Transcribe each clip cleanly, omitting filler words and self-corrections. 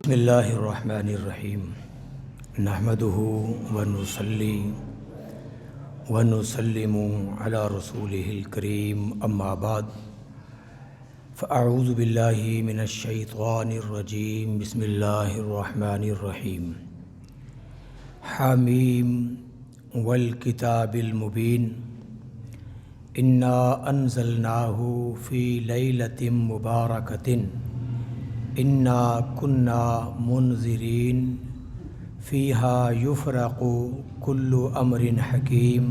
بسم اللہ الرحمن الرحیم نحمدہ ونصلی ونسلم علی رسولہ الکریم اما بعد فاعوذ باللہ من الشیطان الرجیم بسم اللہ الرحمن الرحیم حامیم والکتاب المبین انا انزلناہ فی لیلۃ مبارکۃ انا کنا منذرین فیہا یفرق کل امر حکیم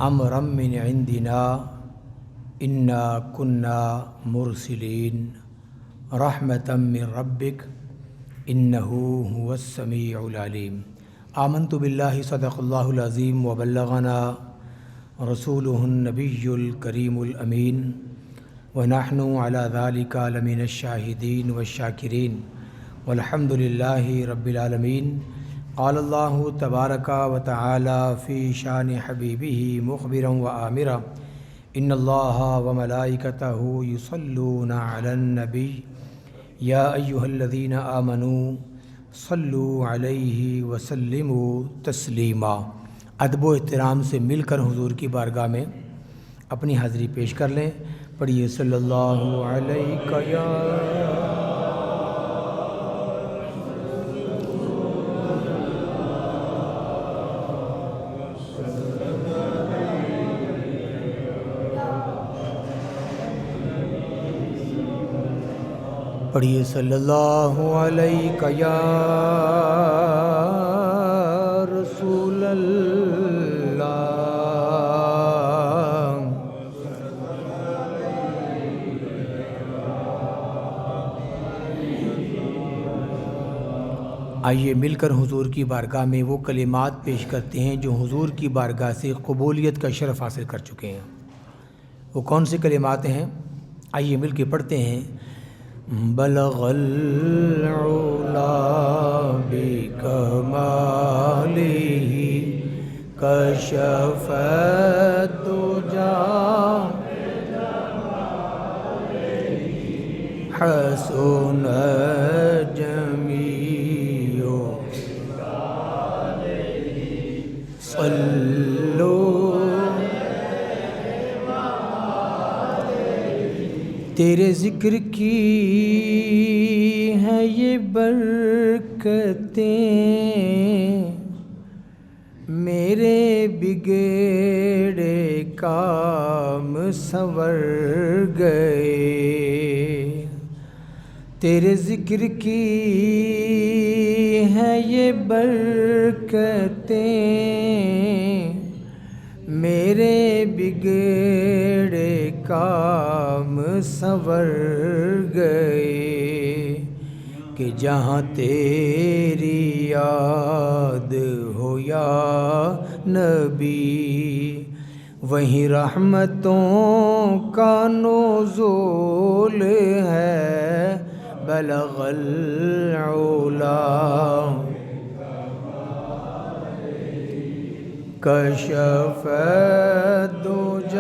امرا من عندنا انا کنا مرسلین رحمتا من ربک انہ هو السمیع العلیم آمنت باللہ صدق اللہ العظیم وبلغنا رسولہ النبی الکریم الامین ونحن على ذلك لمن الشاہدین والشاکرین والحمد للہ رب العالمین قال اللہ تبارک وتعالی فی شان حبیبہ مخبرا وآمرا ان اللہ وملائکتہ یصلون علی النبی یا ایہا الذین آمنوا صلوا علیہ وسلموا تسلیما۔ ادب و احترام سے مل کر حضور کی بارگاہ میں اپنی حاضری پیش کر لیں۔ پڑھیے صلی اللہ علیہ یا پڑھیے صلی اللہ علیہ یا رسول اللہ۔ آئیے مل کر حضور کی بارگاہ میں وہ کلمات پیش کرتے ہیں جو حضور کی بارگاہ سے قبولیت کا شرف حاصل کر چکے ہیں۔ وہ کون سے کلمات ہیں؟ آئیے مل کے پڑھتے ہیں۔ بلغ العلا بکمالہ کشف الدجی حسن جمیع صلو تیرے ذکر کی ہیں یہ برکتیں میرے بگڑے کام سنور گئے۔ تیرے ذکر کی ہیں یہ برکتیں میرے بگڑے کام سنور گئے کہ جہاں تیری یاد ہو یا نبی وہیں رحمتوں کا نزول ہے۔ بلغ العلا کشف الدجی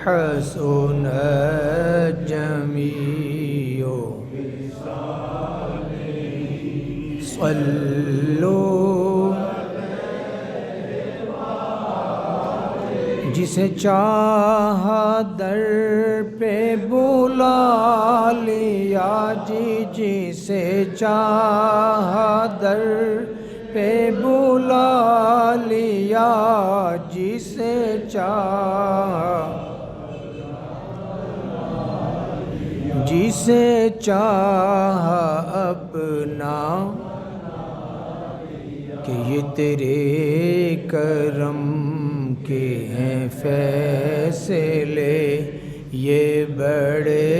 حسن جمیع صلو جسے چاہا در پہ بلا لیا جی جسے چاہا در پہ بلا لیا جسے چاہا اپنا کہ یہ تیرے کرم کے ہیں فیصلے یہ بڑے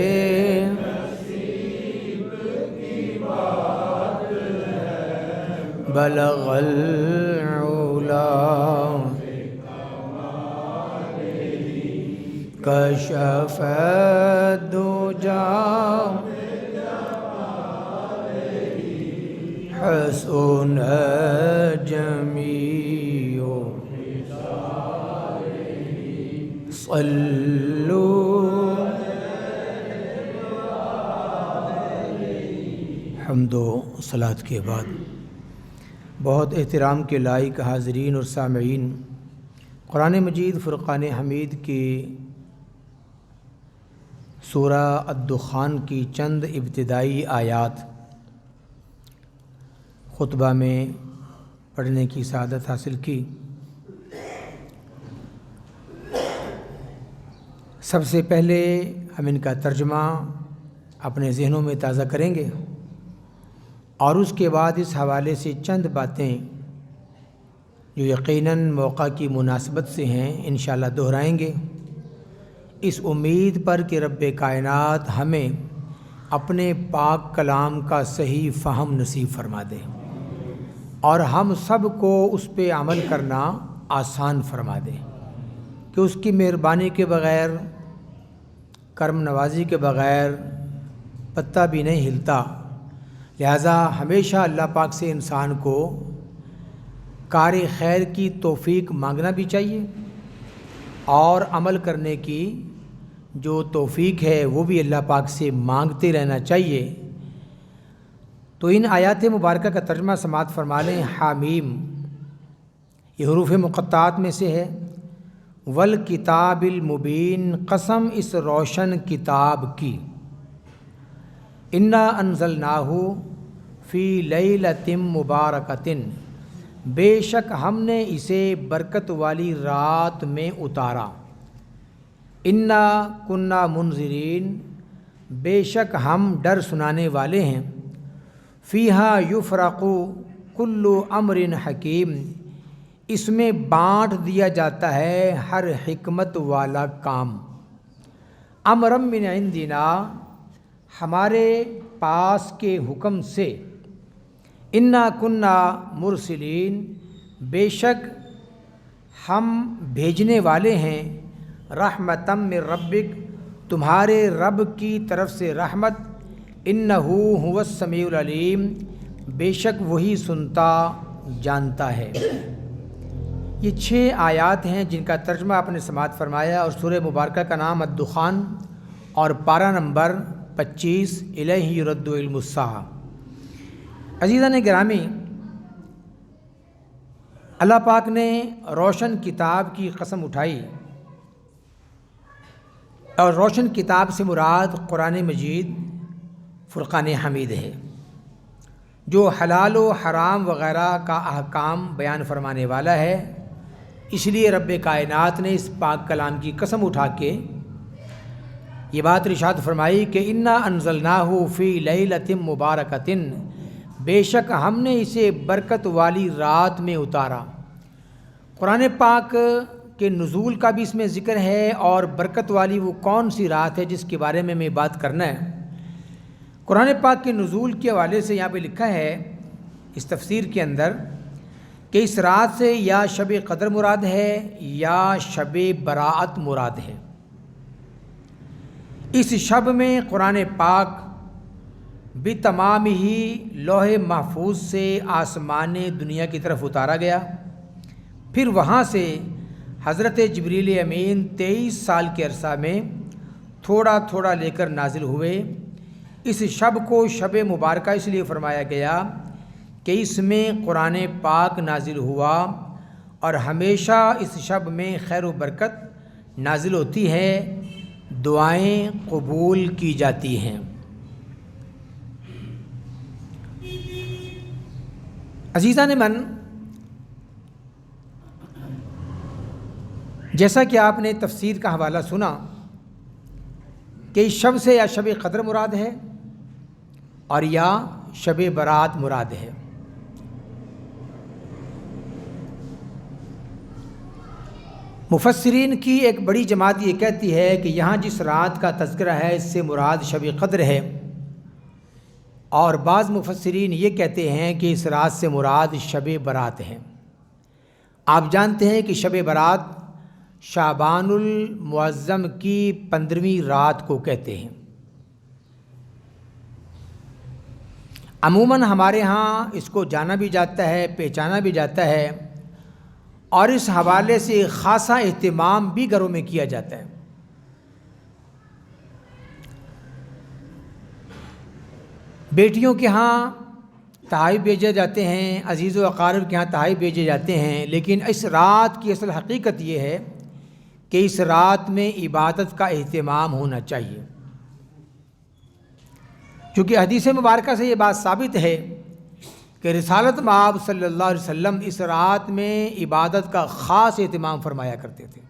بلغ العلا کشف الدجی حسن جمیع صلو حمد و صلات کے بعد بہت احترام کے لائق حاضرین اور سامعین، قرآن مجید فرقان حمید کی سورہ الدخان کی چند ابتدائی آیات خطبہ میں پڑھنے کی سعادت حاصل کی۔ سب سے پہلے ہم ان کا ترجمہ اپنے ذہنوں میں تازہ کریں گے اور اس کے بعد اس حوالے سے چند باتیں جو یقیناً موقع کی مناسبت سے ہیں انشاءاللہ دہرائیں گے، اس امید پر کہ رب کائنات ہمیں اپنے پاک کلام کا صحیح فہم نصیب فرما دے اور ہم سب کو اس پہ عمل کرنا آسان فرما دے، کہ اس کی مہربانی کے بغیر، کرم نوازی کے بغیر پتہ بھی نہیں ہلتا۔ لہٰذا ہمیشہ اللہ پاک سے انسان کو کار خیر کی توفیق مانگنا بھی چاہیے اور عمل کرنے کی جو توفیق ہے وہ بھی اللہ پاک سے مانگتے رہنا چاہیے۔ تو ان آیات مبارکہ کا ترجمہ سماعت فرما لیں۔ حامیم یہ حروف مقطعات میں سے ہے۔ والکتاب المبین، قسم اس روشن کتاب کی۔ انا انزلناہ فی لیلۃ مبارکۃ، بے شک ہم نے اسے برکت والی رات میں اتارا۔ انا کنا منذرین، بے شک ہم ڈر سنانے والے ہیں۔ فیہا یفرق کل امر حکیم، اس میں بانٹ دیا جاتا ہے ہر حکمت والا کام۔ امرم من عندنا، ہمارے پاس کے حکم سے۔ انا کنا مرسلین، بے شک ہم بھیجنے والے ہیں۔ رحمتم من ربک، تمہارے رب کی طرف سے رحمت۔ انہ هو السمیع العلیم، بے شک وہی سنتا جانتا ہے۔ یہ 6 آیات ہیں جن کا ترجمہ آپ نے سماعت فرمایا، اور سورہ مبارکہ کا نام الدخان اور پارہ نمبر 25 الیہ یرد علم الساعہ۔ عزیزان گرامی، اللہ پاک نے روشن کتاب کی قسم اٹھائی، اور روشن کتاب سے مراد قرآن مجید فرقان حمید ہے، جو حلال و حرام وغیرہ کا احکام بیان فرمانے والا ہے۔ اس لیے رب کائنات نے اس پاک کلام کی قسم اٹھا کے یہ بات ارشاد فرمائی کہ انا انزلناہ فی لیلۃ مبارکۃ، بے شک ہم نے اسے برکت والی رات میں اتارا۔ قرآن پاک کے نزول کا بھی اس میں ذکر ہے، اور برکت والی وہ کون سی رات ہے جس کے بارے میں ہمیں بات کرنا ہے۔ قرآن پاک کے نزول کے حوالے سے یہاں پہ لکھا ہے اس تفسیر کے اندر کہ اس رات سے یا شب قدر مراد ہے یا شب براءت مراد ہے۔ اس شب میں قرآن پاک بتمام ہی لوح محفوظ سے آسمان دنیا کی طرف اتارا گیا، پھر وہاں سے حضرت جبریل امین 23 سال کے عرصہ میں تھوڑا تھوڑا لے کر نازل ہوئے۔ اس شب کو شب مبارکہ اس لیے فرمایا گیا کہ اس میں قرآن پاک نازل ہوا، اور ہمیشہ اس شب میں خیر و برکت نازل ہوتی ہے، دعائیں قبول کی جاتی ہیں۔ عزیزان من، جیسا کہ آپ نے تفسیر کا حوالہ سنا کہ اس شب سے یا شب قدر مراد ہے اور یا شب برات مراد ہے۔ مفسرین کی ایک بڑی جماعت یہ کہتی ہے کہ یہاں جس رات کا تذکرہ ہے اس سے مراد شب قدر ہے، اور بعض مفسرین یہ کہتے ہیں کہ اس رات سے مراد شب برات ہے۔ آپ جانتے ہیں کہ شب برات شعبان المعظم کی 15ویں رات کو کہتے ہیں۔ عموماً ہمارے ہاں اس کو جانا بھی جاتا ہے، پہچانا بھی جاتا ہے، اور اس حوالے سے خاصا اہتمام بھی گھروں میں کیا جاتا ہے۔ بیٹیوں کے ہاں تحائف بھیجے جاتے ہیں، عزیز و اقارب کے ہاں تحائف بھیجے جاتے ہیں، لیکن اس رات کی اصل حقیقت یہ ہے کہ اس رات میں عبادت کا اہتمام ہونا چاہیے، کیونکہ حدیث مبارکہ سے یہ بات ثابت ہے کہ رسالت مآب صلی اللہ علیہ وسلم اس رات میں عبادت کا خاص اہتمام فرمایا کرتے تھے،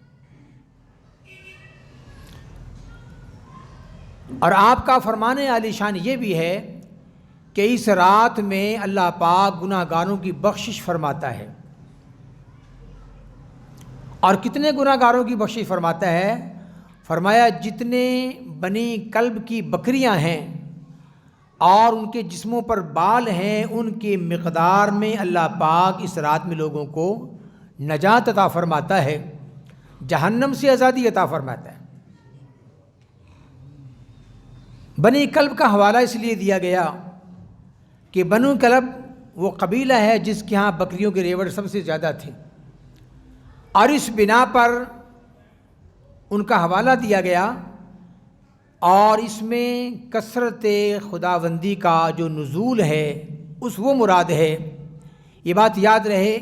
اور آپ کا فرمان عالی شان یہ بھی ہے کہ اس رات میں اللہ پاک گناہ گاروں کی بخشش فرماتا ہے۔ اور کتنے گناہ گاروں کی بخشش فرماتا ہے؟ فرمایا جتنے بنی کلب کی بکریاں ہیں اور ان کے جسموں پر بال ہیں، ان کے مقدار میں اللہ پاک اس رات میں لوگوں کو نجات عطا فرماتا ہے، جہنم سے آزادی عطا فرماتا ہے۔ بنی کلب کا حوالہ اس لیے دیا گیا کہ بنو کلب وہ قبیلہ ہے جس کے ہاں بکریوں کے ریوڑ سب سے زیادہ تھے، اور اس بنا پر ان کا حوالہ دیا گیا، اور اس میں کثرت خداوندی کا جو نزول ہے اس وہ مراد ہے۔ یہ بات یاد رہے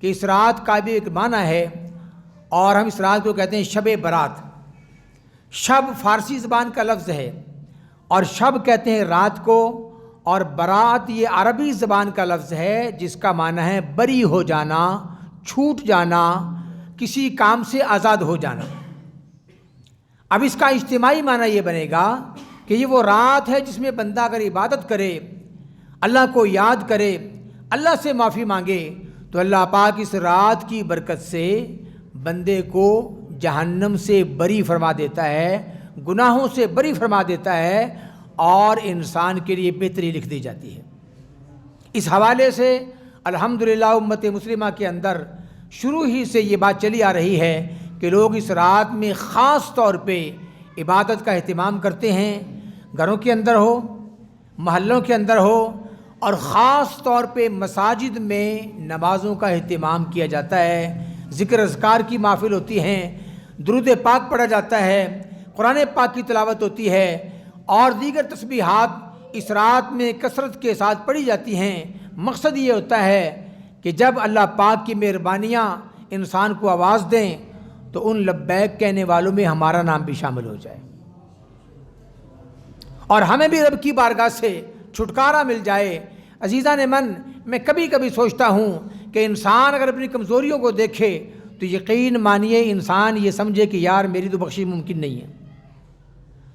کہ اس رات کا بھی ایک معنی ہے، اور ہم اس رات کو کہتے ہیں شب برات۔ شب فارسی زبان کا لفظ ہے، اور شب کہتے ہیں رات کو، اور برات یہ عربی زبان کا لفظ ہے جس کا معنی ہے بری ہو جانا، چھوٹ جانا، کسی کام سے آزاد ہو جانا۔ اب اس کا اجتماعی معنی یہ بنے گا کہ یہ وہ رات ہے جس میں بندہ اگر عبادت کرے، اللہ کو یاد کرے، اللہ سے معافی مانگے، تو اللہ پاک اس رات کی برکت سے بندے کو جہنم سے بری فرما دیتا ہے، گناہوں سے بری فرما دیتا ہے، اور انسان کے لیے بہتری لکھ دی جاتی ہے۔ اس حوالے سے الحمدللہ امت مسلمہ کے اندر شروع ہی سے یہ بات چلی آ رہی ہے کہ لوگ اس رات میں خاص طور پہ عبادت کا اہتمام کرتے ہیں، گھروں کے اندر ہو، محلوں کے اندر ہو، اور خاص طور پہ مساجد میں نمازوں کا اہتمام کیا جاتا ہے، ذکر اذکار کی محفل ہوتی ہیں، درود پاک پڑھا جاتا ہے، قرآن پاک کی تلاوت ہوتی ہے، اور دیگر تسبیحات اس رات میں کثرت کے ساتھ پڑھی جاتی ہیں۔ مقصد یہ ہوتا ہے کہ جب اللہ پاک کی مہربانیاں انسان کو آواز دیں تو ان لبیک کہنے والوں میں ہمارا نام بھی شامل ہو جائے، اور ہمیں بھی رب کی بارگاہ سے چھٹکارا مل جائے۔ عزیزان من، میں کبھی کبھی سوچتا ہوں کہ انسان اگر اپنی کمزوریوں کو دیکھے تو یقین مانیے انسان یہ سمجھے کہ یار میری تو بخشش ممکن نہیں ہے،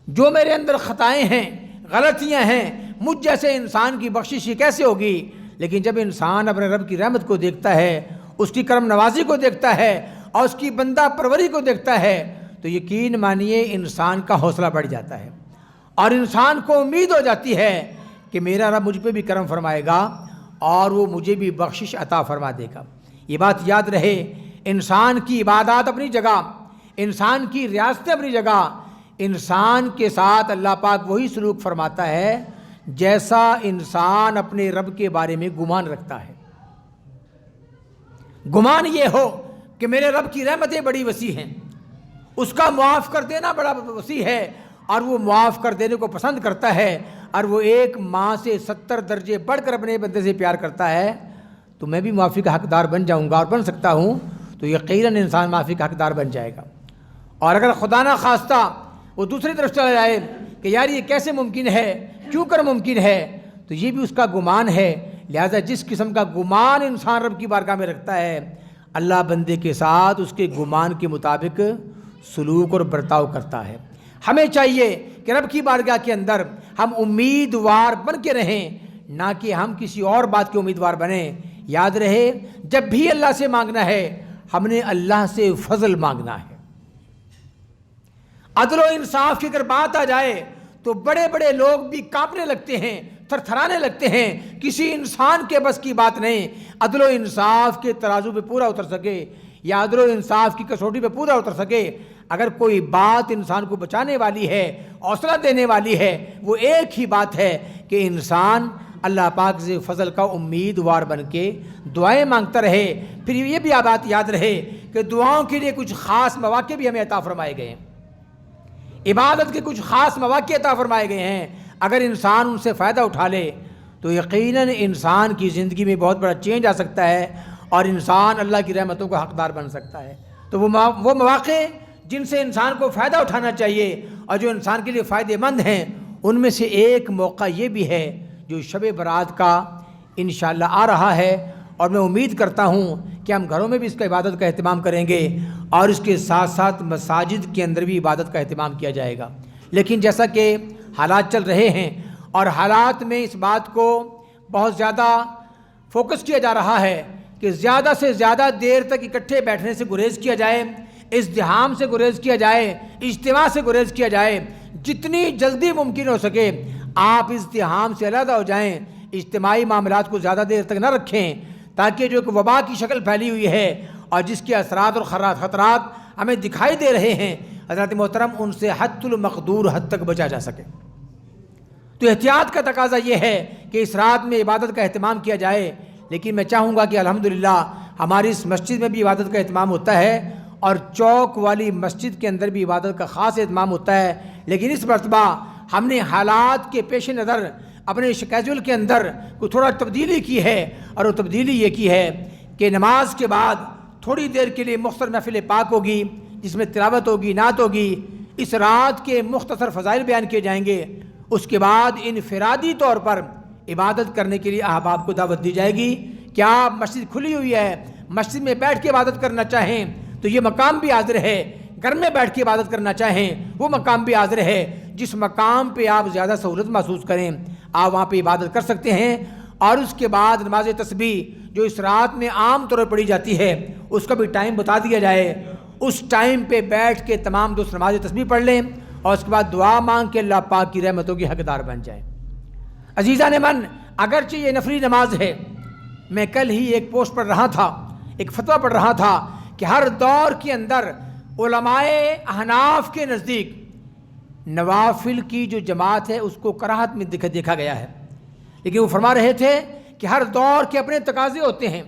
جو میرے اندر خطائیں ہیں، غلطیاں ہیں، مجھ جیسے انسان کی بخشش یہ کیسے ہوگی؟ لیکن جب انسان اپنے رب کی رحمت کو دیکھتا ہے، اس کی کرم نوازی کو دیکھتا ہے، اور اس کی بندہ پروری کو دیکھتا ہے، تو یقین مانیے انسان کا حوصلہ بڑھ جاتا ہے، اور انسان کو امید ہو جاتی ہے کہ میرا رب مجھ پہ بھی کرم فرمائے گا اور وہ مجھے بھی بخشش عطا فرما دے گا۔ یہ بات یاد رہے، انسان کی عبادات اپنی جگہ، انسان کی ریاستیں اپنی جگہ، انسان کے ساتھ اللہ پاک وہی سلوک فرماتا ہے جیسا انسان اپنے رب کے بارے میں گمان رکھتا ہے۔ گمان یہ ہو کہ میرے رب کی رحمتیں بڑی وسیع ہیں، اس کا معاف کر دینا بڑا وسیع ہے، اور وہ معاف کر دینے کو پسند کرتا ہے، اور وہ ایک ماں سے 70 درجے بڑھ کر اپنے بندے سے پیار کرتا ہے، تو میں بھی معافی کا حقدار بن جاؤں گا، اور بن سکتا ہوں، تو یقیناً انسان معافی کا حقدار بن جائے گا۔ اور اگر خدا نہ خواستہ وہ دوسری طرف چلا جائے کہ یار یہ کیسے ممکن ہے، کیوں کر ممکن ہے، تو یہ بھی اس کا گمان ہے۔ لہذا جس قسم کا گمان انسان رب کی بارگاہ میں رکھتا ہے، اللہ بندے کے ساتھ اس کے گمان کے مطابق سلوک اور برتاؤ کرتا ہے۔ ہمیں چاہیے کہ رب کی بارگاہ کے اندر ہم امیدوار بن کے رہیں، نہ کہ ہم کسی اور بات کے امیدوار بنیں۔ یاد رہے، جب بھی اللہ سے مانگنا ہے ہم نے اللہ سے فضل مانگنا ہے۔ عدل و انصاف کی اگر بات آ جائے تو بڑے بڑے لوگ بھی کانپنے لگتے ہیں، تھر تھرانے لگتے ہیں، کسی انسان کے بس کی بات نہیں عدل و انصاف کے ترازو پہ پورا اتر سکے، یا عدل و انصاف کی کسوٹی پہ پورا اتر سکے۔ اگر کوئی بات انسان کو بچانے والی ہے، حوصلہ دینے والی ہے، وہ ایک ہی بات ہے کہ انسان اللہ پاک سے فضل کا امیدوار بن کے دعائیں مانگتا رہے۔ پھر یہ بھی بات یاد رہے کہ دعاؤں کے لیے کچھ خاص مواقع بھی ہمیں عطا فرمائے گئے ہیں، عبادت کے کچھ خاص مواقع عطا فرمائے گئے ہیں۔ اگر انسان ان سے فائدہ اٹھا لے تو یقیناً انسان کی زندگی میں بہت بڑا چینج آ سکتا ہے اور انسان اللہ کی رحمتوں کا حقدار بن سکتا ہے۔ تو وہ مواقع جن سے انسان کو فائدہ اٹھانا چاہیے اور جو انسان کے لیے فائدہ مند ہیں، ان میں سے ایک موقع یہ بھی ہے جو شب برات کا انشاءاللہ آ رہا ہے، اور میں امید کرتا ہوں کہ ہم گھروں میں بھی اس کا عبادت کا اہتمام کریں گے اور اس کے ساتھ ساتھ مساجد کے اندر بھی عبادت کا اہتمام کیا جائے گا۔ لیکن جیسا کہ حالات چل رہے ہیں اور حالات میں اس بات کو بہت زیادہ فوکس کیا جا رہا ہے کہ زیادہ سے زیادہ دیر تک اکٹھے بیٹھنے سے گریز کیا جائے، ازدحام سے گریز کیا جائے، اجتماع سے گریز کیا جائے، جتنی جلدی ممکن ہو سکے آپ ازدحام سے علیحدہ ہو جائیں، اجتماعی معاملات کو زیادہ دیر تک نہ رکھیں، تاکہ جو ایک وبا کی شکل پھیلی ہوئی ہے اور جس کے اثرات اور خطرات ہمیں دکھائی دے رہے ہیں، حضرت محترم ان سے حد المقدور حد تک بچا جا سکے۔ تو احتیاط کا تقاضا یہ ہے کہ اس رات میں عبادت کا اہتمام کیا جائے، لیکن میں چاہوں گا کہ الحمدللہ ہماری اس مسجد میں بھی عبادت کا اہتمام ہوتا ہے اور چوک والی مسجد کے اندر بھی عبادت کا خاص اہتمام ہوتا ہے، لیکن اس مرتبہ ہم نے حالات کے پیش نظر اپنے شیڈول کے اندر کوئی تھوڑا تبدیلی کی ہے، اور وہ تبدیلی یہ کی ہے کہ نماز کے بعد تھوڑی دیر کے لیے مختصر محفل پاک ہوگی جس میں تلاوت ہوگی، نعت ہوگی، اس رات کے مختصر فضائل بیان کیے جائیں گے۔ اس کے بعد انفرادی طور پر عبادت کرنے کے لیے احباب کو دعوت دی جائے گی۔ کیا مسجد کھلی ہوئی ہے، مسجد میں بیٹھ کے عبادت کرنا چاہیں تو یہ مقام بھی حاضر ہے، گھر میں بیٹھ کے عبادت کرنا چاہیں وہ مقام بھی حاضر ہے۔ جس مقام پہ آپ زیادہ سہولت محسوس کریں آپ وہاں پہ عبادت کر سکتے ہیں، اور اس کے بعد نماز تسبیح جو اس رات میں عام طور پر پڑھی جاتی ہے اس کا بھی ٹائم بتا دیا جائے، اس ٹائم پہ بیٹھ کے تمام دوست نماز تسبیح پڑھ لیں اور اس کے بعد دعا مانگ کے اللہ پاک کی رحمتوں کی حقدار بن جائیں۔ عزیزان من، اگرچہ یہ نفلی نماز ہے، میں کل ہی ایک پوسٹ پڑھ رہا تھا، ایک فتویٰ پڑھ رہا تھا کہ ہر دور کے اندر علماء احناف کے نزدیک نوافل کی جو جماعت ہے اس کو کراہت میں دیکھا گیا ہے، لیکن وہ فرما رہے تھے کہ ہر دور کے اپنے تقاضے ہوتے ہیں،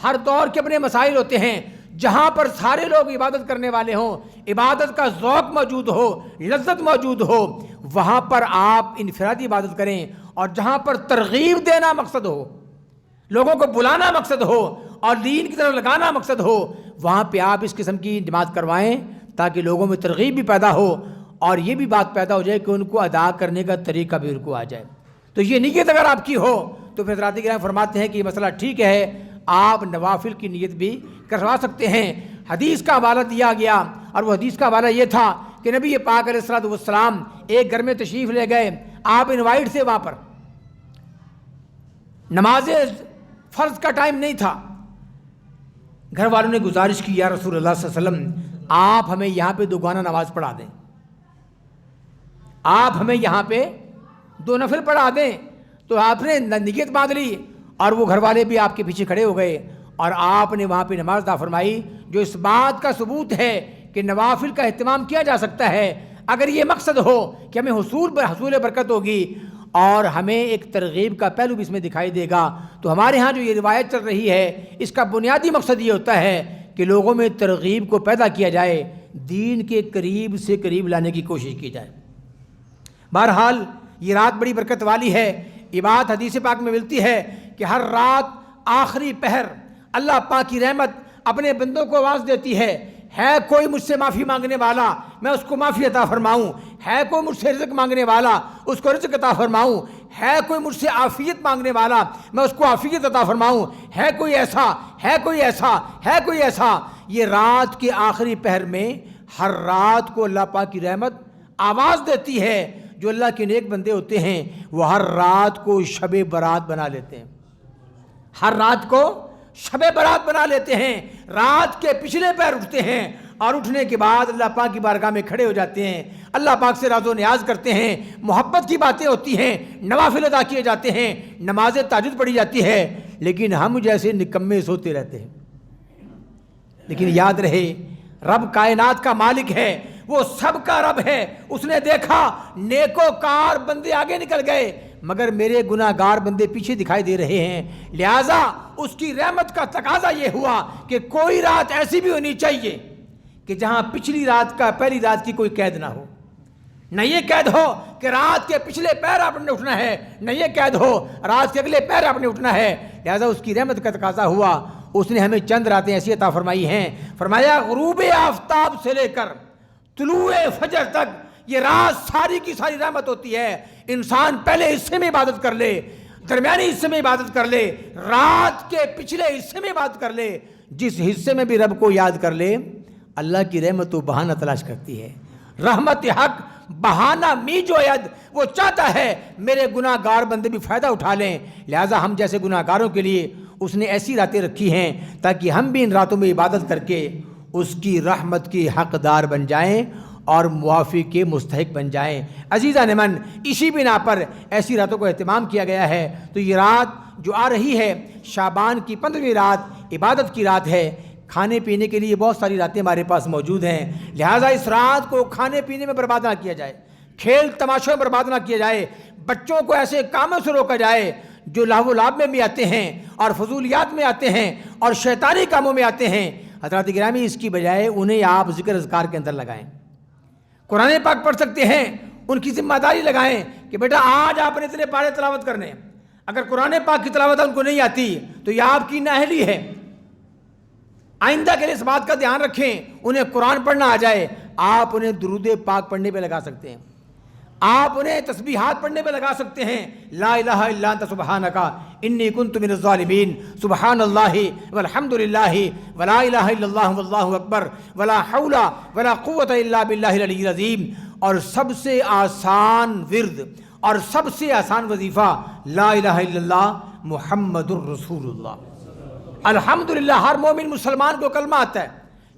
ہر دور کے اپنے مسائل ہوتے ہیں، جہاں پر سارے لوگ عبادت کرنے والے ہوں، عبادت کا ذوق موجود ہو، لذت موجود ہو، وہاں پر آپ انفرادی عبادت کریں، اور جہاں پر ترغیب دینا مقصد ہو، لوگوں کو بلانا مقصد ہو اور دین کی طرف لگانا مقصد ہو، وہاں پہ آپ اس قسم کی جماعت کروائیں تاکہ لوگوں میں ترغیب بھی پیدا ہو اور یہ بھی بات پیدا ہو جائے کہ ان کو ادا کرنے کا طریقہ بھی ان کو آ جائے۔ تو یہ نیت اگر آپ کی ہو تو پھر حضرات کرام فرماتے ہیں کہ یہ مسئلہ ٹھیک ہے، آپ نوافل کی نیت بھی کروا سکتے ہیں۔ حدیث کا حوالہ دیا گیا اور وہ حدیث کا حوالہ یہ تھا کہ نبی پاک علیہ الصلوۃ والسلام ایک گھر میں تشریف لے گئے، آپ انوائٹ تھے، وہاں پر نماز فرض کا ٹائم نہیں تھا، گھر والوں نے گزارش کی یا رسول اللہ صلی اللہ علیہ وسلم آپ ہمیں یہاں پہ دوگانہ نماز پڑھا دیں، آپ ہمیں یہاں پہ 2 نفل پڑھا دیں۔ تو آپ نے نیت باندھ لی اور وہ گھر والے بھی آپ کے پیچھے کھڑے ہو گئے اور آپ نے وہاں پہ نماز ادا فرمائی، جو اس بات کا ثبوت ہے کہ نوافل کا اہتمام کیا جا سکتا ہے اگر یہ مقصد ہو کہ ہمیں حصول برکت ہوگی اور ہمیں ایک ترغیب کا پہلو بھی اس میں دکھائی دے گا۔ تو ہمارے ہاں جو یہ روایت چل رہی ہے اس کا بنیادی مقصد یہ ہوتا ہے کہ لوگوں میں ترغیب کو پیدا کیا جائے، دین کے قریب سے قریب لانے کی کوشش کی جائے۔ بہرحال یہ رات بڑی برکت والی ہے، یہ بات حدیث پاک میں ملتی ہے کہ ہر رات آخری پہر اللہ پاک کی رحمت اپنے بندوں کو آواز دیتی ہے کوئی مجھ سے معافی مانگنے والا میں اس کو معافی عطا فرماؤں، ہے کوئی مجھ سے رزق مانگنے والا اس کو رزق عطا فرماؤں، ہے کوئی مجھ سے عافیت مانگنے والا میں اس کو عافیت عطا فرماؤں، ہے کوئی ایسا، ہے کوئی ایسا، ہے کوئی ایسا۔ یہ رات کے آخری پہر میں ہر رات کو اللہ پاک کی رحمت آواز دیتی ہے۔ جو اللہ کے نیک بندے ہوتے ہیں وہ ہر رات کو شب برات بنا لیتے ہیں، ہر رات کو شب برات بنا لیتے ہیں، رات کے پچھلے پہر اٹھتے ہیں اور اٹھنے کے بعد اللہ پاک کی بارگاہ میں کھڑے ہو جاتے ہیں، اللہ پاک سے راز و نیاز کرتے ہیں، محبت کی باتیں ہوتی ہیں، نوافل ادا کیے جاتے ہیں، نماز تہجد پڑھی جاتی ہے، لیکن ہم جیسے نکمے سوتے رہتے ہیں۔ لیکن یاد رہے رب کائنات کا مالک ہے، وہ سب کا رب ہے، اس نے دیکھا نیکوکار بندے آگے نکل گئے مگر میرے گناہ گار بندے پیچھے دکھائی دے رہے ہیں، لہٰذا اس کی رحمت کا تقاضا یہ ہوا کہ کوئی رات ایسی بھی ہونی چاہیے کہ جہاں پچھلی رات کا پہلی رات کی کوئی قید نہ ہو، نہ یہ قید ہو کہ رات کے پچھلے پیر آپ نے اٹھنا ہے، نہ یہ قید ہو رات کے اگلے پیر آپ نے اٹھنا ہے۔ لہذا اس کی رحمت کا تقاضا ہوا، اس نے ہمیں چند راتیں ایسی عطا فرمائی ہیں، فرمایا غروب آفتاب سے لے کر طلوع فجر تک یہ رات ساری کی ساری رحمت ہوتی ہے۔ انسان پہلے حصے میں عبادت کر لے، درمیانی حصے میں عبادت کر لے، رات کے پچھلے حصے میں عبادت کر لے، جس حصے میں بھی رب کو یاد کر لے، اللہ کی رحمت و بہانہ تلاش کرتی ہے۔ رحمت حق بہانہ می جو ید، وہ چاہتا ہے میرے گناہ گار بندے بھی فائدہ اٹھا لیں، لہٰذا ہم جیسے گناہ گاروں کے لیے اس نے ایسی راتیں رکھی ہیں تاکہ ہم بھی ان راتوں میں عبادت کر کے اس کی رحمت کی حقدار بن جائیں اور موافی کے مستحق بن جائیں۔ عزیزان من، اسی بنا پر ایسی راتوں کو اہتمام کیا گیا ہے۔ تو یہ رات جو آ رہی ہے شعبان کی 15ویں رات عبادت کی رات ہے۔ کھانے پینے کے لیے بہت ساری راتیں ہمارے پاس موجود ہیں، لہٰذا اس رات کو کھانے پینے میں برباد نہ کیا جائے، کھیل تماشوں میں برباد نہ کیا جائے، بچوں کو ایسے کاموں سے روکا جائے جو لہو و لعب میں بھی آتے ہیں اور فضولیات میں آتے ہیں اور شیطانی کاموں میں آتے ہیں۔ حضرات گرامی، اس کی بجائے انہیں آپ ذکر اذکار کے اندر لگائیں، قرآن پاک پڑھ سکتے ہیں، ان کی ذمہ داری لگائیں کہ بیٹا آج آپ نے اتنے پارے تلاوت کرنے۔ اگر قرآن پاک کی تلاوت ان کو نہیں آتی تو یہ آپ کی نااہلی ہے۔ آئندہ کے لیے اس بات کا دھیان رکھیں، انہیں قرآن پڑھنا آ جائے، آپ انہیں درود پاک پڑھنے پہ لگا سکتے ہیں، آپ انہیں تسبیحات پڑھنے پہ لگا سکتے ہیں۔ لا الہ الا انت سبحانک انی کنت من الظالمین، سبحان اللہ والحمد للہ ولا الہ الا اللہ واللہ اکبر ولا حول ولا قوت الا باللہ العلی العظیم۔ اور سب سے آسان ورد اور سب سے آسان وظیفہ لا الہ الا اللہ محمد الرسول اللہ۔ الحمدللہ ہر مومن مسلمان کو کلمہ آتا ہے،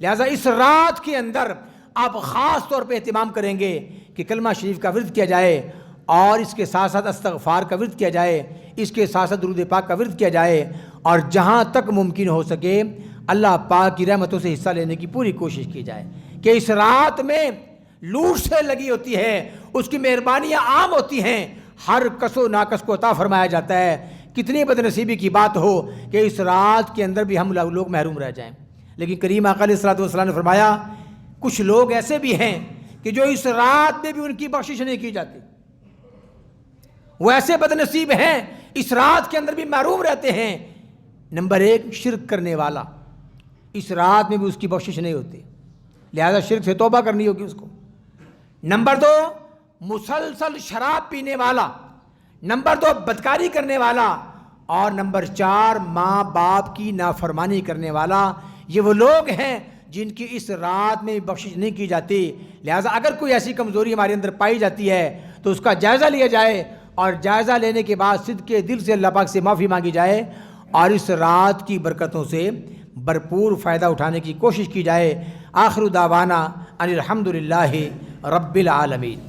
لہٰذا اس رات کے اندر آپ خاص طور پہ اہتمام کریں گے کہ کلمہ شریف کا ورد کیا جائے اور اس کے ساتھ ساتھ استغفار کا ورد کیا جائے، اس کے ساتھ ساتھ درود پاک کا ورد کیا جائے، اور جہاں تک ممکن ہو سکے اللہ پاک کی رحمتوں سے حصہ لینے کی پوری کوشش کی جائے کہ اس رات میں لوٹ سے لگی ہوتی ہے، اس کی مہربانیاں عام ہوتی ہیں، ہر کس و ناکس کو عطا فرمایا جاتا ہے۔ کتنی بد نصیبی کی بات ہو کہ اس رات کے اندر بھی ہم لوگ محروم رہ جائیں، لیکن کریم آقا علیہ الصلوۃ والسلام نے فرمایا کچھ لوگ ایسے بھی ہیں کہ جو اس رات میں بھی ان کی بخشش نہیں کی جاتی، وہ ایسے بد نصیب ہیں اس رات کے اندر بھی محروم رہتے ہیں۔ نمبر 1 شرک کرنے والا، اس رات میں بھی اس کی بخشش نہیں ہوتی، لہذا شرک سے توبہ کرنی ہوگی اس کو۔ نمبر 2 مسلسل شراب پینے والا، نمبر 2 بدکاری کرنے والا، اور نمبر 4 ماں باپ کی نافرمانی کرنے والا۔ یہ وہ لوگ ہیں جن کی اس رات میں بخشش نہیں کی جاتی، لہٰذا اگر کوئی ایسی کمزوری ہمارے اندر پائی جاتی ہے تو اس کا جائزہ لیا جائے، اور جائزہ لینے کے بعد صدق کے دل سے اللہ پاک سے معافی مانگی جائے اور اس رات کی برکتوں سے بھرپور فائدہ اٹھانے کی کوشش کی جائے۔ آخر دعوانا ان الحمدللہ رب العالمین۔